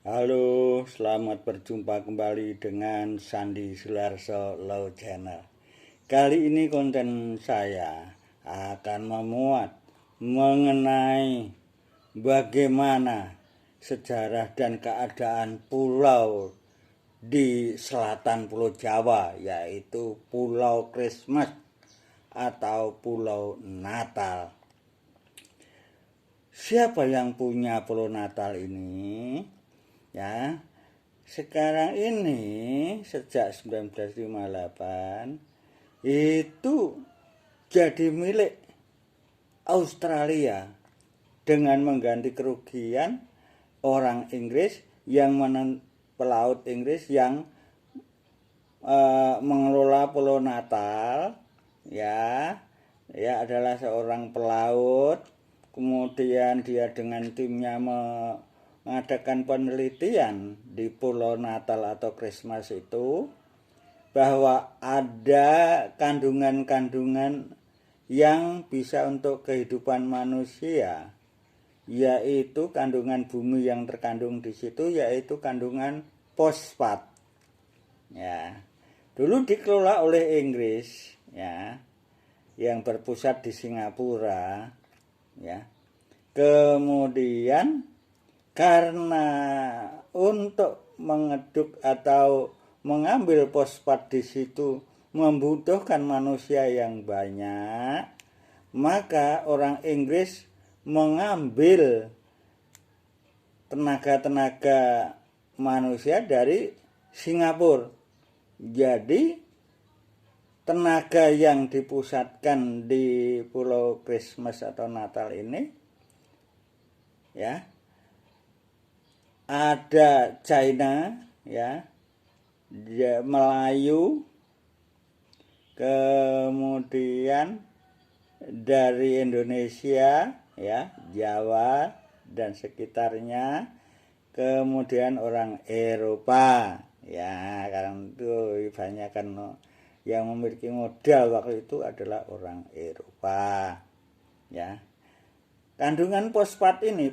Halo, selamat berjumpa kembali dengan Sandi Sularso Low Channel. Kali ini konten saya akan memuat mengenai bagaimana sejarah dan keadaan pulau di selatan Pulau Jawa, yaitu Pulau Christmas atau Pulau Natal. Siapa yang punya Pulau Natal ini? Ya, sekarang ini sejak 1958 itu jadi milik Australia dengan mengganti kerugian orang Inggris yang pelaut Inggris yang mengelola Pulau Natal, ya adalah seorang pelaut. Kemudian dia dengan timnya mengadakan penelitian di Pulau Natal atau Christmas itu bahwa ada kandungan-kandungan yang bisa untuk kehidupan manusia, yaitu kandungan bumi yang terkandung di situ, yaitu kandungan fosfat. Ya, dulu dikelola oleh Inggris, ya, yang berpusat di Singapura, ya. Kemudian karena untuk mengeduk atau mengambil fosfat di situ membutuhkan manusia yang banyak, maka orang Inggris mengambil tenaga-tenaga manusia dari Singapura. Jadi tenaga yang dipusatkan di Pulau Christmas atau Natal ini, ya, ada China, ya, Melayu, kemudian dari Indonesia, ya, Jawa dan sekitarnya, kemudian orang Eropa, ya, karena itu banyak kan yang memiliki modal waktu itu adalah orang Eropa, ya. Kandungan fosfat ini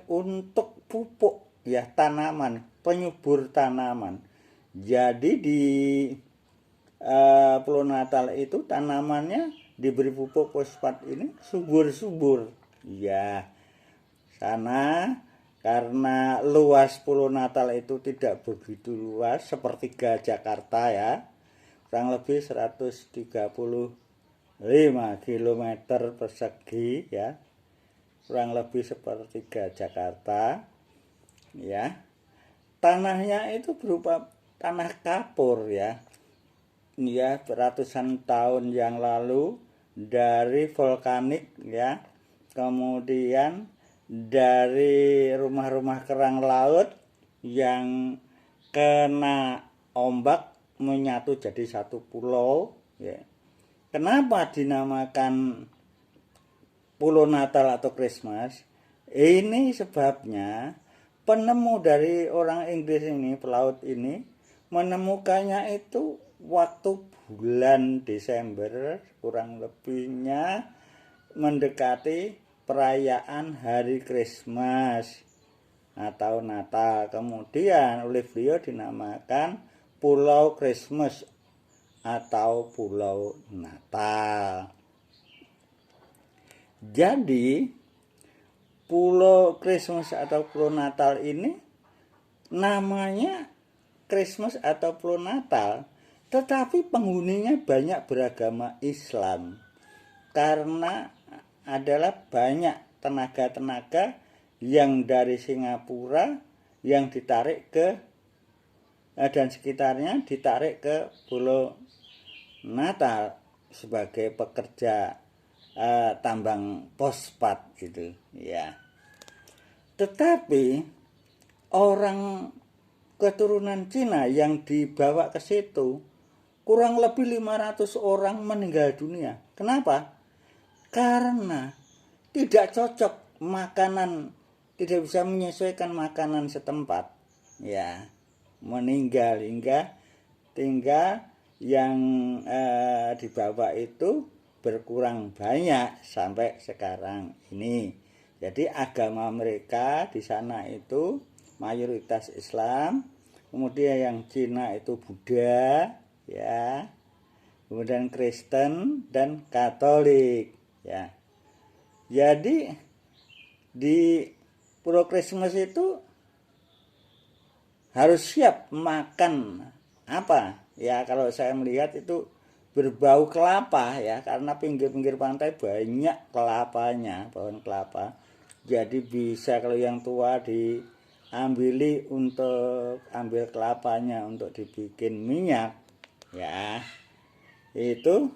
untuk pupuk, ya, tanaman, penyubur tanaman. Jadi di Pulau Natal itu tanamannya diberi pupuk fosfat ini subur-subur, ya. Sana karena luas Pulau Natal itu tidak begitu luas sepertiga Jakarta, ya, kurang lebih 135 km persegi, ya, kurang lebih sepertiga Jakarta, ya. Tanahnya itu berupa tanah kapur, ya, ratusan tahun yang lalu dari vulkanik, ya, kemudian dari rumah-rumah kerang laut yang kena ombak menyatu jadi satu pulau, ya. Kenapa dinamakan Pulau Natal atau Christmas? Ini sebabnya penemu dari orang Inggris ini, pelaut ini, menemukannya itu waktu bulan Desember, kurang lebihnya mendekati perayaan hari Christmas atau Natal. Kemudian oleh beliau dinamakan Pulau Christmas atau Pulau Natal. Jadi Pulau Christmas atau Pulau Natal ini namanya Christmas atau Pulau Natal, tetapi penghuninya banyak beragama Islam karena adalah banyak tenaga-tenaga yang dari Singapura yang ditarik ke dan sekitarnya ditarik ke Pulau Natal sebagai pekerja tambang fosfat gitu, ya. Tetapi orang keturunan Cina yang dibawa ke situ kurang lebih 500 orang meninggal dunia. Kenapa? Karena tidak cocok makanan, tidak bisa menyesuaikan makanan setempat, ya, meninggal hingga tinggal yang dibawa itu berkurang banyak sampai sekarang ini. Jadi agama mereka di sana itu mayoritas Islam, kemudian yang Cina itu Buddha, ya, kemudian Kristen dan Katolik, ya. Jadi di Pulau Christmas itu harus siap makan apa? Ya kalau saya melihat itu berbau kelapa ya, karena pinggir-pinggir pantai banyak kelapanya, pohon kelapa. Jadi bisa kalau yang tua diambili untuk ambil kelapanya untuk dibikin minyak ya. Itu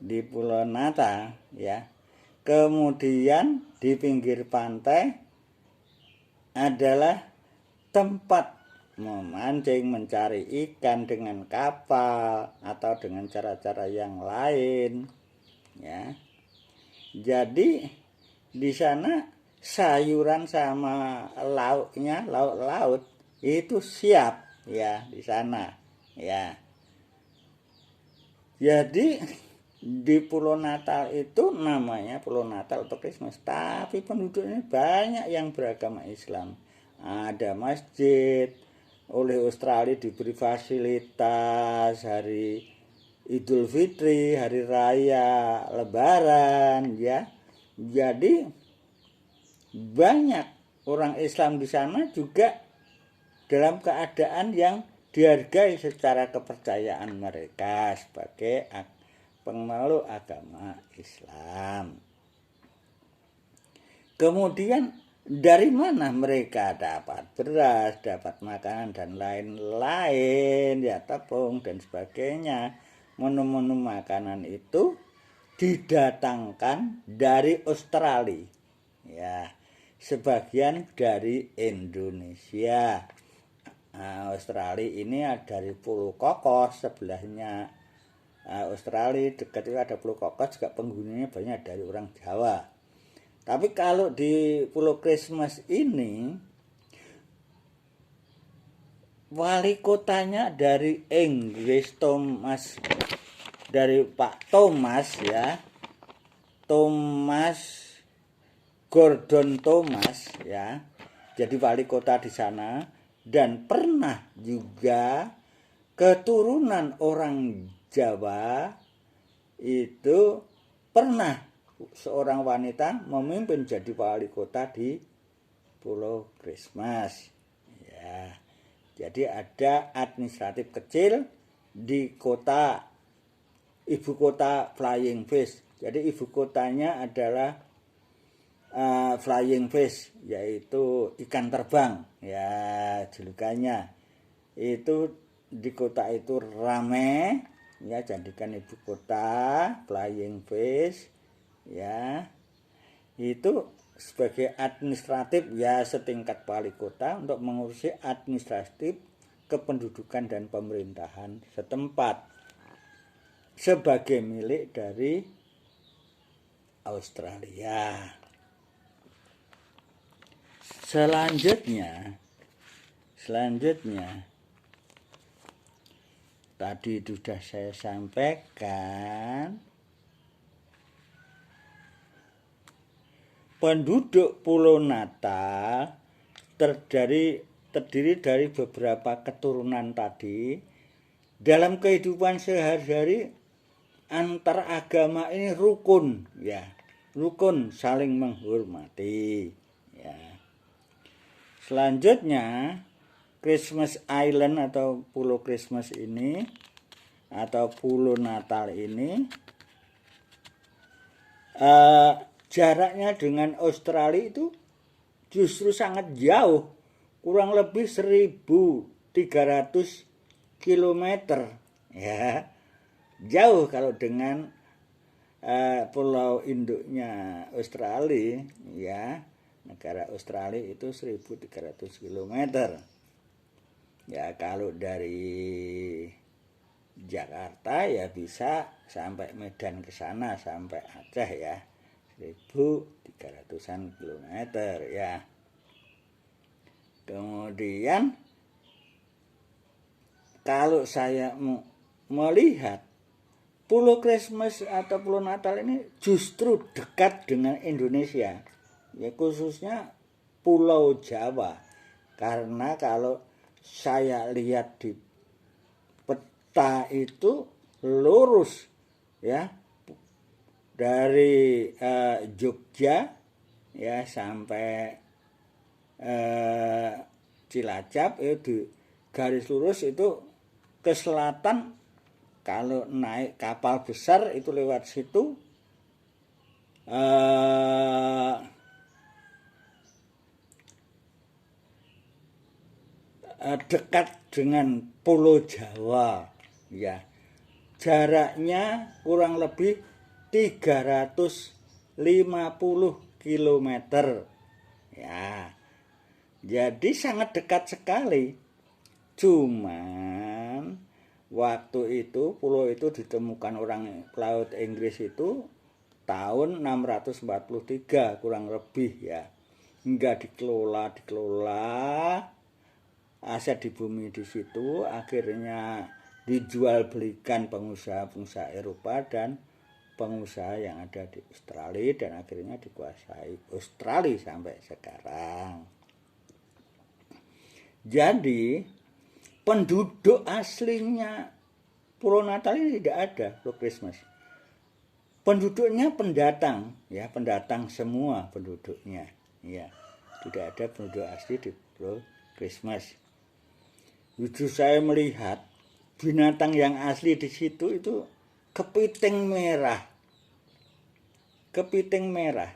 di Pulau Natal ya. Kemudian di pinggir pantai adalah tempat memancing, mencari ikan dengan kapal atau dengan cara-cara yang lain ya. Jadi di sana sayuran sama lauknya, lauk-laut itu siap ya di sana ya. Jadi di Pulau Natal itu namanya Pulau Natal atau Christmas, tapi penduduknya banyak yang beragama Islam. Ada masjid, oleh Australia diberi fasilitas hari Idul Fitri, hari raya Lebaran ya. Jadi banyak orang Islam di sana juga dalam keadaan yang dihargai secara kepercayaan mereka sebagai pemeluk agama Islam. Kemudian dari mana mereka dapat beras, dapat makanan dan lain-lain, ya tepung dan sebagainya. Menu-menu makanan itu didatangkan dari Australia. Ya, sebagian dari Indonesia. Nah, Australia ini dari Pulau Kokos sebelahnya. Australia dekat itu ada Pulau Kokos, juga penggunanya banyak dari orang Jawa. Tapi kalau di Pulau Christmas ini wali kotanya dari Inggris, Thomas, dari Pak Thomas ya, Thomas Gordon Thomas ya. Jadi wali kota di sana dan pernah juga keturunan orang Jawa itu pernah seorang wanita memimpin jadi wali kota di Pulau Christmas ya. Jadi ada administratif kecil di kota, ibu kota Flying Fish. Jadi ibu kotanya adalah Flying Fish, yaitu ikan terbang ya julukannya. Itu di kota itu rame ya, jadikan ibu kota Flying Fish ya. Itu sebagai administratif ya, setingkat wali kota untuk mengurusi administratif kependudukan dan pemerintahan setempat sebagai milik dari Australia. Selanjutnya tadi sudah saya sampaikan, penduduk Pulau Natal terdiri dari beberapa keturunan tadi. Dalam kehidupan sehari-hari antar agama ini rukun ya, rukun saling menghormati ya. Selanjutnya Christmas Island atau Pulau Christmas ini atau Pulau Natal ini jaraknya dengan Australia itu justru sangat jauh, kurang lebih 1.300 km ya. Jauh kalau dengan pulau induknya Australia ya. Negara Australia itu 1.300 km. Ya kalau dari Jakarta ya bisa sampai Medan ke sana, sampai Aceh ya. 1.300-an kilometer ya. Kemudian kalau saya melihat Pulau Christmas atau Pulau Natal ini justru dekat dengan Indonesia, ya khususnya Pulau Jawa. Karena kalau saya lihat di peta itu lurus ya, dari Jogja ya sampai Cilacap itu garis lurus itu ke selatan. Kalau naik kapal besar itu lewat situ dekat dengan Pulau Jawa ya. Jaraknya kurang lebih 350 km ya. Jadi sangat dekat sekali. Cuman waktu itu pulau itu ditemukan orang laut Inggris itu tahun 643 kurang lebih ya. Enggak dikelola aset di bumi di situ, akhirnya dijual belikan pengusaha-pengusaha Eropa dan pengusaha yang ada di Australia, dan akhirnya dikuasai Australia sampai sekarang. Jadi penduduk aslinya Pulau Natal ini tidak ada Pulau Christmas. Penduduknya pendatang, ya pendatang semua penduduknya, ya tidak ada penduduk asli di Pulau Christmas. Justru saya melihat binatang yang asli di situ itu kepiting merah. Kepiting merah.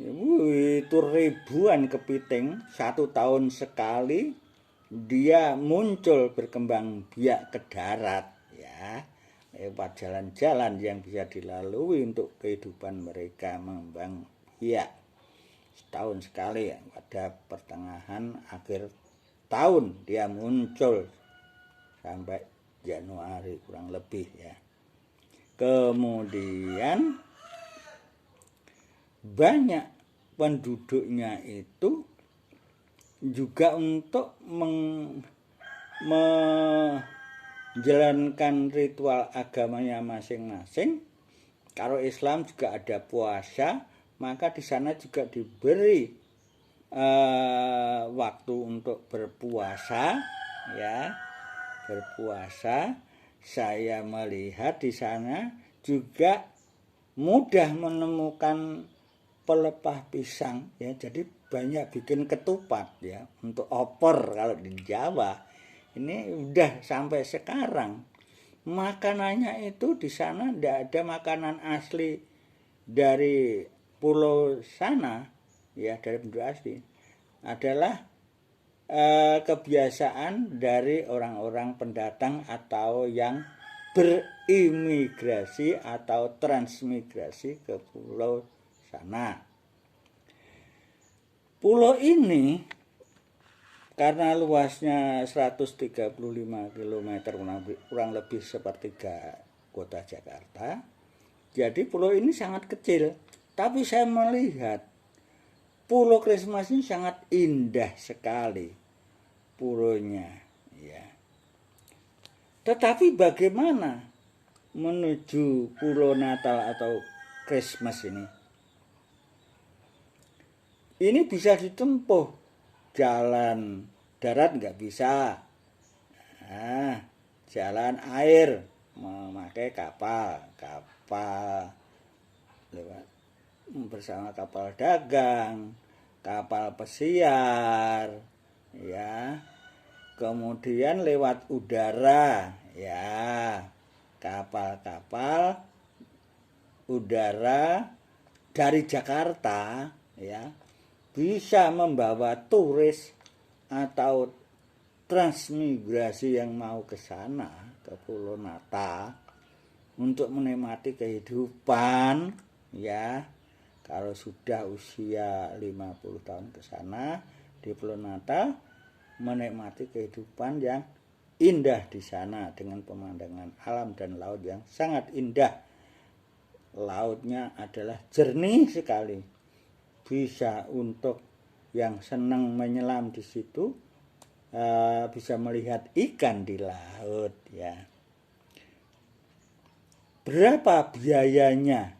Itu ribuan kepiting, 1 tahun sekali dia muncul berkembang biak ke darat ya, lewat jalan-jalan yang bisa dilalui untuk kehidupan mereka mengembang biak. Setahun sekali ya, pada pertengahan akhir tahun dia muncul sampai Januari kurang lebih ya. Kemudian banyak penduduknya itu juga untuk menjalankan ritual agamanya masing-masing. Kalau Islam juga ada puasa, maka di sana juga diberi waktu untuk berpuasa ya. Berpuasa, saya melihat di sana juga mudah menemukan pelepah pisang ya, jadi banyak bikin ketupat ya untuk opor. Kalau di Jawa ini udah sampai sekarang makanannya itu di sana tidak ada makanan asli dari pulau sana ya, dari penduduk asli, adalah kebiasaan dari orang-orang pendatang atau yang berimigrasi atau transmigrasi ke pulau sana. Pulau ini karena luasnya 135 km, kurang lebih sepertiga kota Jakarta. Jadi pulau ini sangat kecil. Tapi saya melihat Pulau Christmas ini sangat indah sekali pulaunya ya. Tetapi bagaimana menuju Pulau Natal atau Christmas ini? Ini bisa ditempuh jalan darat nggak bisa, nah, jalan air memakai kapal lewat bersama kapal dagang, kapal pesiar, ya, kemudian lewat udara, ya, kapal-kapal udara dari Jakarta, ya, bisa membawa turis atau transmigrasi yang mau ke sana, ke Pulau Natal, untuk menikmati kehidupan, ya. Kalau sudah usia 50 tahun ke sana di Pulau Natal, menikmati kehidupan yang indah di sana dengan pemandangan alam dan laut yang sangat indah. Lautnya adalah jernih sekali. Bisa untuk yang senang menyelam di situ, bisa melihat ikan di laut ya. Berapa biayanya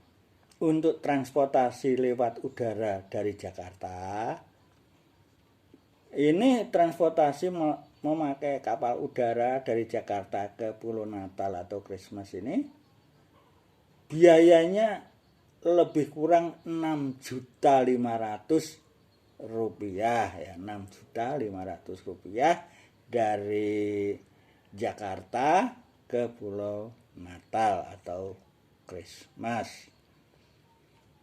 untuk transportasi lewat udara dari Jakarta? Ini transportasi memakai kapal udara dari Jakarta ke Pulau Natal atau Christmas ini biayanya lebih kurang 6.500.000 rupiah ya, 6.500.000 rupiah dari Jakarta ke Pulau Natal atau Christmas.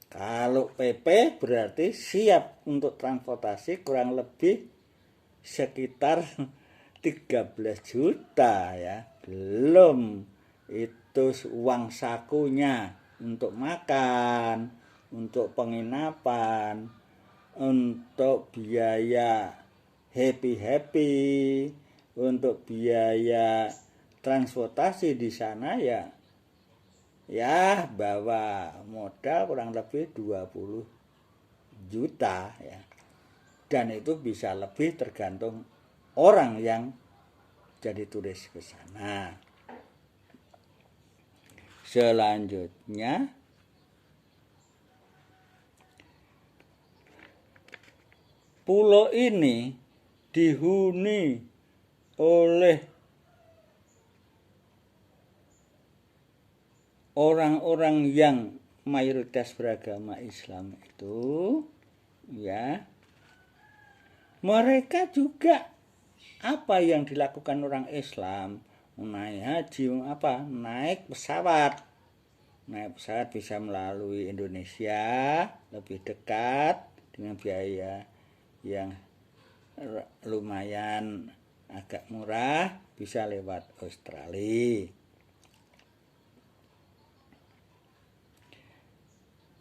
Kalau PP berarti siap untuk transportasi kurang lebih sekitar 13 juta ya. Belum itu uang sakunya untuk makan, untuk penginapan, untuk biaya happy, untuk biaya transportasi di sana ya bawa modal kurang lebih 20 juta ya. Dan itu bisa lebih tergantung orang yang jadi turis ke sana. Selanjutnya pulau ini dihuni oleh orang-orang yang mayoritas beragama Islam itu ya. Mereka juga apa yang dilakukan orang Islam, naik haji, naik pesawat. Naik pesawat bisa melalui Indonesia, lebih dekat dengan biaya yang lumayan agak murah, bisa lewat Australia.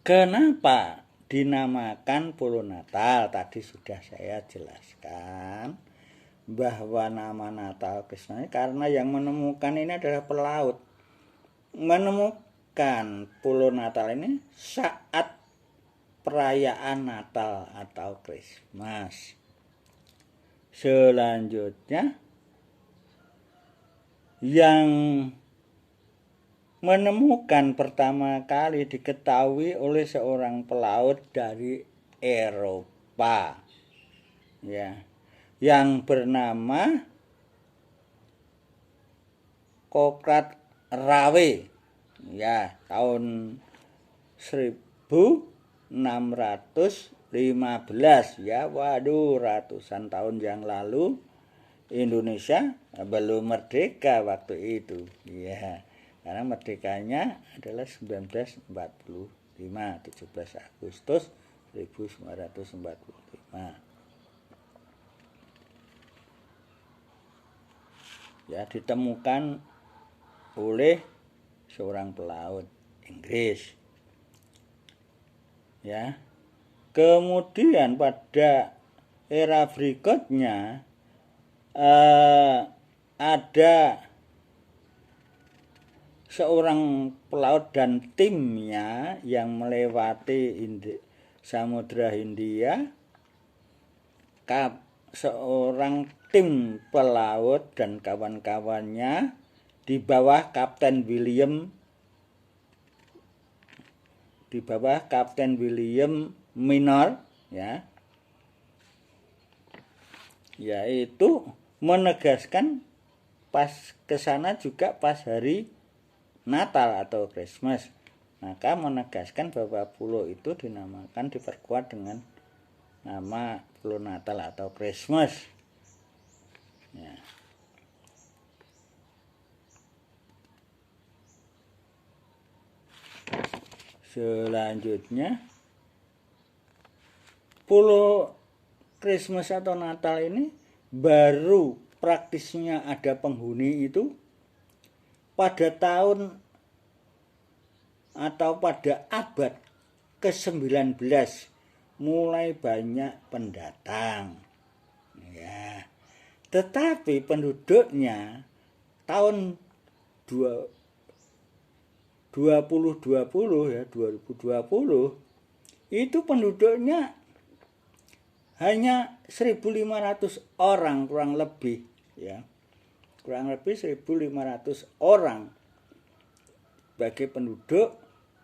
Kenapa dinamakan Pulau Natal? Tadi sudah saya jelaskan bahwa nama Natal Christmas karena yang menemukan ini adalah pelaut. Menemukan Pulau Natal ini saat perayaan Natal atau Christmas. Selanjutnya yang menemukan pertama kali diketahui oleh seorang pelaut dari Eropa ya, yang bernama Kokrat Rawe ya, tahun 1615 ya. Waduh, ratusan tahun yang lalu Indonesia belum merdeka waktu itu ya. Karena merdekanya adalah 1945, 17 Agustus 1945. Ya, ditemukan oleh seorang pelaut Inggris. Ya. Kemudian pada era berikutnya ada seorang pelaut dan timnya yang melewati Samudra Hindia. Seorang tim pelaut dan kawan-kawannya di bawah Kapten William Minor ya, yaitu menegaskan pas ke sana juga pas hari Natal atau Christmas, maka menegaskan bahwa pulau itu dinamakan, diperkuat dengan nama Pulau Natal atau Christmas ya. Selanjutnya Pulau Christmas atau Natal ini baru praktisnya ada penghuni itu pada tahun atau pada abad ke-19 mulai banyak pendatang ya. Tetapi penduduknya tahun 2020 ya, 2020 itu penduduknya hanya 1.500 orang kurang lebih ya. Kurang lebih 1.500 orang sebagai penduduk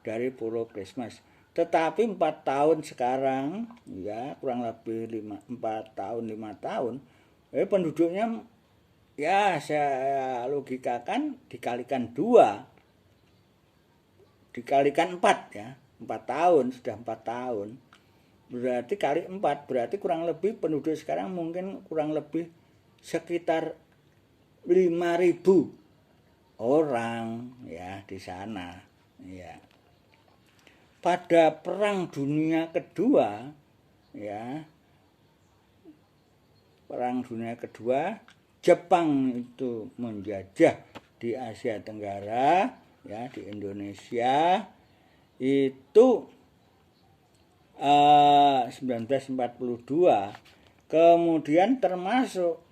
dari Pulau Christmas. Tetapi 4 tahun sekarang, ya kurang lebih 4 tahun 5 tahun, penduduknya ya saya logikakan dikalikan 2, dikalikan 4 ya, 4 tahun, sudah 4 tahun. Berarti kali 4, berarti kurang lebih penduduk sekarang mungkin kurang lebih sekitar 5.000 orang ya di sana ya. Pada Perang Dunia Kedua ya, Perang Dunia Kedua, Jepang itu menjajah di Asia Tenggara ya, di Indonesia itu 1942. Kemudian termasuk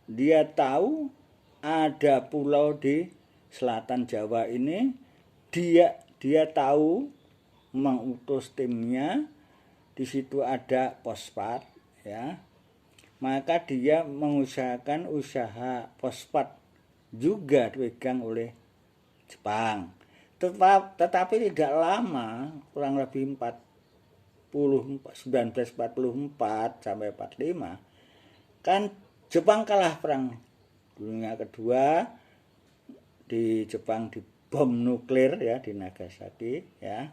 dia tahu ada pulau di selatan Jawa ini, dia tahu mengutus timnya, di situ ada fosfat ya, maka dia mengusahakan usaha fosfat juga dipegang oleh Jepang. Tetapi tidak lama, kurang lebih 1944 sampai 45, kan Jepang kalah Perang Dunia Kedua, di Jepang dibom nuklir ya di Nagasaki ya.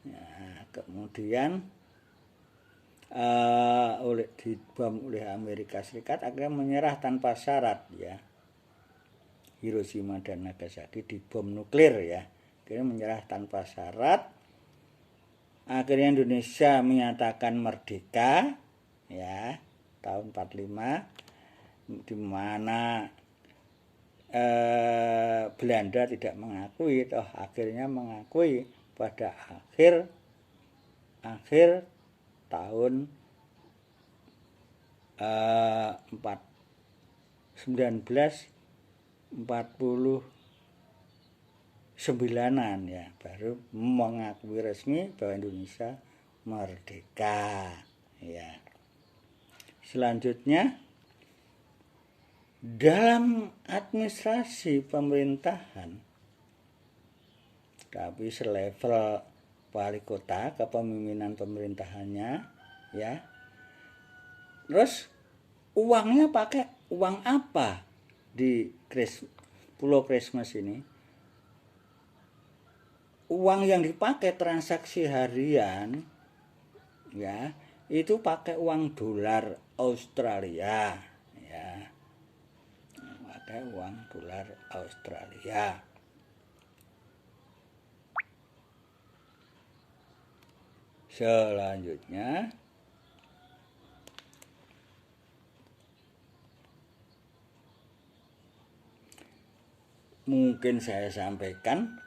Nah, kemudian dibom oleh Amerika Serikat, akhirnya menyerah tanpa syarat ya. Hiroshima dan Nagasaki dibom nuklir ya, akhirnya menyerah tanpa syarat. Akhirnya Indonesia menyatakan merdeka ya tahun 45, di mana Belanda tidak mengakui, toh akhirnya mengakui pada akhir tahun 1949-an ya, baru mengakui resmi bahwa Indonesia merdeka ya. Selanjutnya, dalam administrasi pemerintahan, tapi selevel wali kota, kepemimpinan pemerintahannya ya. Terus uangnya pakai uang apa di Pulau Christmas ini? Uang yang dipakai transaksi harian ya, itu pakai uang dolar Australia ya. Pakai uang dolar Australia. Selanjutnya, mungkin saya sampaikan